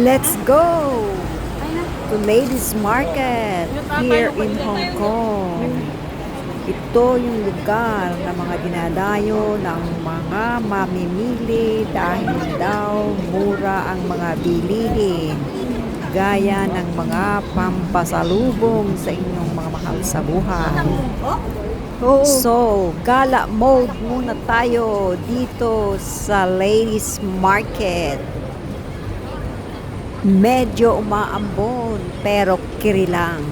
Let's go to Ladies Market here in Hong Kong. Ito yung lugar na mga dinadayo ng mga mamimili dahil daw mura ang mga bilihin, gaya ng mga pampasalubong sa inyong mga mahal sa buhay. So, gala mode muna tayo dito sa Ladies Market. Medyo umaambon pero kiri lang.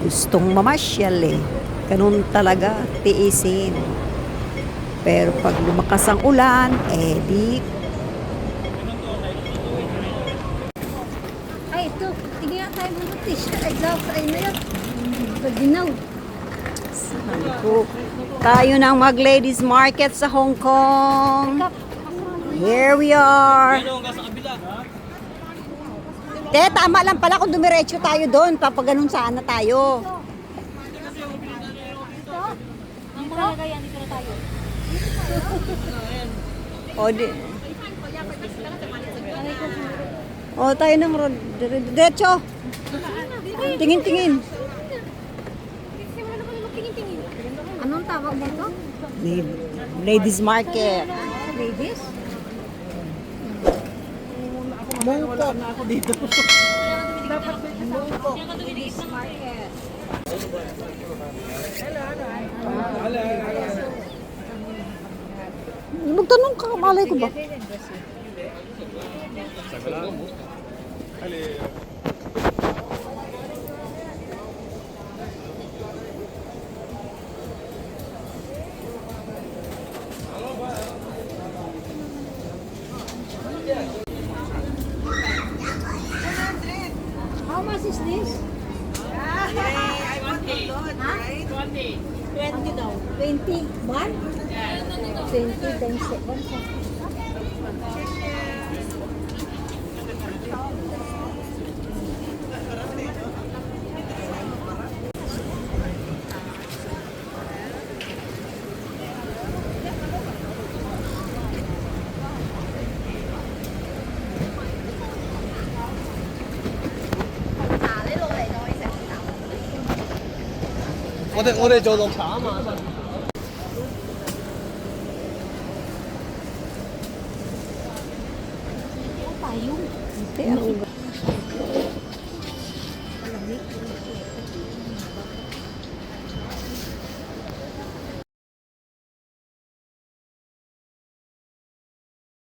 Gustong mamasyal eh. Ganun talaga, tiisin. Pero pag lumakas ang ulan, di... Ay, ito. Tingnan nga tayo mga t-shirt. Exhaust ay na yun. Pagdinaw. Sabi ko, tayo nang mag-ladies market sa Hong Kong. Here we are. Tama lang pala kung dumiretso tayo doon. Papag ganun sana tayo. Ang mahalaga yan, dito na tayo. Tayo ng diretso. Tingin-tingin. Anong tawag dito? Ladies market. Ladies? Mungkok. Ladies market. Magtanong ka, malay ko ba? How much is this? I want to load, right? 20 daw. 21? 20 times 7.我哋做綠茶啊嘛。 Tayo. Pero